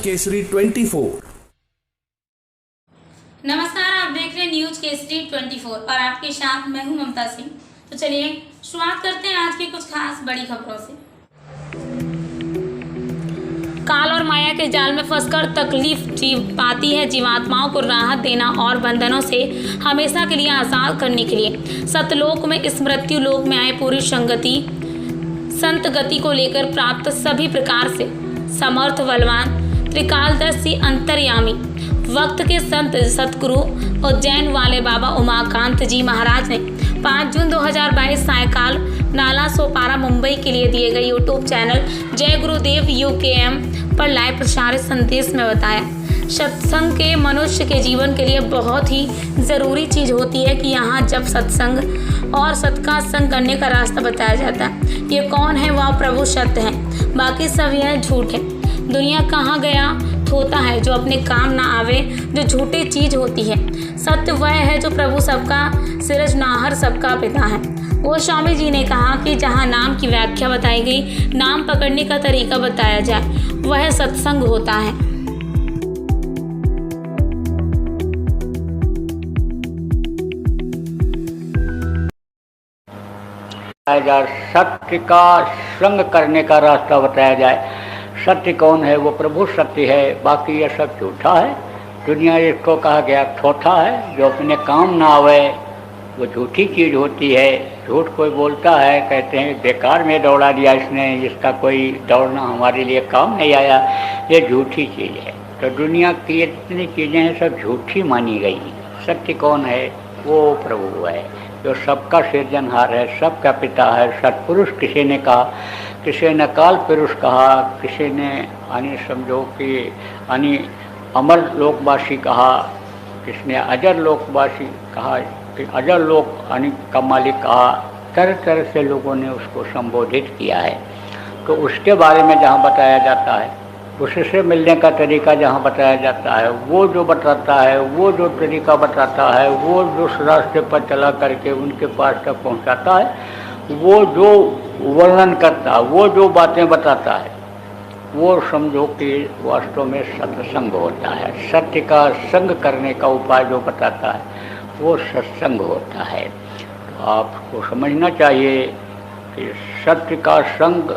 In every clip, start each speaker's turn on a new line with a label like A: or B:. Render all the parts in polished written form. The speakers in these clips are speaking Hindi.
A: केसरी 24।
B: नमस्कार, आप देख रहे हैं न्यूज केसरी 24 और आपके साथ मैं हूं ममता सिंह। तो चलिए शुरुआत करते हैं आज की कुछ खास बड़ी खबरों से। काल और माया के जाल में फंसकर तकलीफ पाती है जीवात्माओं को राहत देना और बंधनों से हमेशा के लिए आजाद करने के लिए सतलोक में इस मृत्यु लोक में आए पूरी संत गति को लेकर प्राप्त सभी प्रकार से समर्थ बलवान त्रिकालदर्शी अंतर्यामी वक्त के संत सतगुरु उज्जैन वाले बाबा उमाकांत जी महाराज ने 5 जून 2022 सायकाल नाला सोपारा मुंबई के लिए दिए गए यूट्यूब चैनल जय गुरुदेव UKM पर लाइव प्रसारित संदेश में बताया, सत्संग के मनुष्य के जीवन के लिए बहुत ही ज़रूरी चीज़ होती है कि यहाँ जब सत्संग और सत का संग करने का रास्ता बताया जाता है। ये कौन है? वह प्रभु सत्य है, बाकी सब यह झूठ है। दुनिया कहाँ गया होता है जो अपने काम ना आवे, जो झूठी चीज होती है। सत्य वह है जो प्रभु सबका सिरजनहार सबका पिता है। गोस्वामी जी ने कहा कि जहाँ नाम की व्याख्या बताई गई, नाम पकड़ने का तरीका बताया जाए, वह सत्संग होता है।
C: सत्य का संग करने का रास्ता बताया जाए। सत्य कौन है? वो प्रभु सत्य है, बाकी ये सब झूठा है। दुनिया इसको कहा गया थोथा है, जो अपने काम ना आवे वो झूठी चीज़ होती है। झूठ कोई बोलता है, कहते हैं बेकार में दौड़ा दिया इसने, इसका कोई दौड़ना हमारे लिए काम नहीं आया, ये झूठी चीज़ है। तो दुनिया की इतनी चीज़ें हैं सब झूठी मानी गई। सत्य कौन है? वो प्रभु है जो सबका सृजनहार है, सबका पिता है। सत्पुरुष किसी ने कहा, किसी ने काल पुरुष कहा, किसी ने समझो कि अमर लोकवासी कहा, किसने अजर लोकवासी कहा, कि अजर लोक का मालिक कहा। तरह तरह से लोगों ने उसको संबोधित किया है। तो उसके बारे में जहाँ बताया जाता है, उससे मिलने का तरीका जहाँ बताया जाता है, वो जो बताता है, वो जो तरीका बताता है, वो जो रास्ते पर चला करके उनके पास तक पहुँचाता है, वो जो वर्णन करता, वो जो बातें बताता है, वो समझो कि वास्तव में सत्संग होता है। सत्य का संग करने का उपाय जो बताता है वो सत्संग होता है। तो आपको समझना चाहिए कि सत्य का संग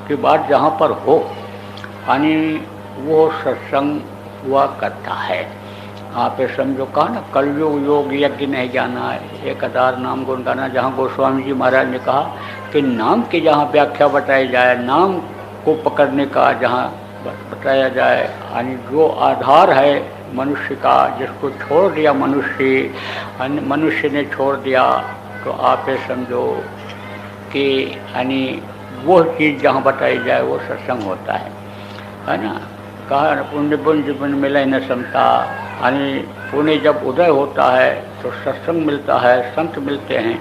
C: की बात जहाँ पर हो, वो सत्संग हुआ करता है। आप समझो कहा ना, कलयुग योग यज्ञ नहीं जाना, 1000 नाम गुण गाना। जहाँ गोस्वामी जी महाराज ने कहा कि नाम की जहाँ व्याख्या बताई जाए, नाम को पकड़ने का जहाँ बताया जाए, जो आधार है मनुष्य का, जिसको छोड़ दिया मनुष्य ने छोड़ दिया, तो आप ये समझो कि वो चीज़ जहाँ बताई जाए वो सत्संग होता है ना। कहा पुण्य पुण्य पुण्य मिले न समता, पुण्य जब उदय होता है तो सत्संग मिलता है, संत मिलते हैं।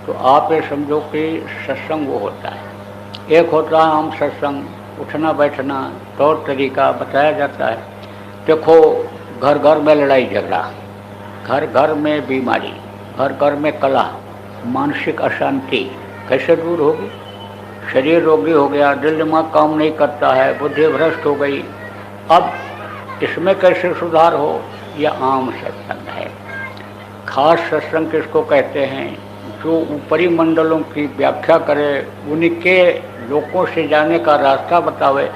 C: तो आप ये समझो कि सत्संग वो होता है। एक होता है आम सत्संग, उठना बैठना तौर तरीका बताया जाता है। देखो, घर घर में लड़ाई झगड़ा, घर घर में बीमारी, घर घर में कलह, मानसिक अशांति कैसे दूर होगी? शरीर रोगी हो गया, दिल दिमाग काम नहीं करता है, बुद्धि भ्रष्ट हो गई। अब इसमें कैसे सुधार हो? यह आम सत्संग है। खास सत्संग किसको कहते हैं? जो ऊपरी मंडलों की व्याख्या करे, उनके लोगों से जाने का रास्ता बतावे,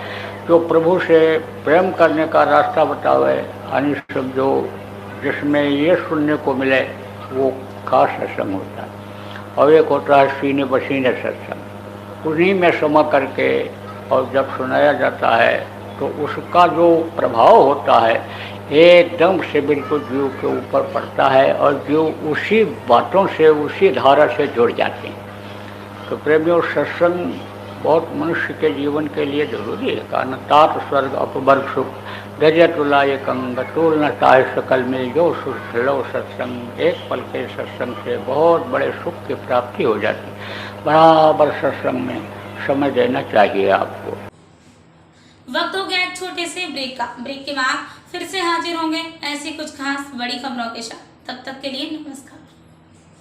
C: जो प्रभु से प्रेम करने का रास्ता बतावे, समझो जिसमें ये सुनने को मिले, वो खास सत्संग होता है। और एक होता है सीने बसीने सत्संग, उन्हीं में समा करके और जब सुनाया जाता है तो उसका जो प्रभाव होता है एकदम से बिल्कुल जीव के ऊपर पड़ता है और जीव उसी बातों से, उसी धारा से जुड़ जाते हैं। तो प्रेमियों, सत्संग बहुत मनुष्य के जीवन के लिए जरूरी है। कारण तात स्वर्ग अपवर्ग सुख गजय तुलाय कंग तूल न ताय सकल मिल जो सुख खिलो सत्संग। एक पल के सत्संग से बहुत बड़े सुख की प्राप्ति हो जाती है। बराबर सत्संग में समय देना चाहिए आपको।
B: वक्त हो गया एक छोटे से ब्रेक का। ब्रेक के बाद फिर से हाजिर होंगे ऐसी कुछ खास बड़ी खबरों के साथ। तब तक के लिए नमस्कार।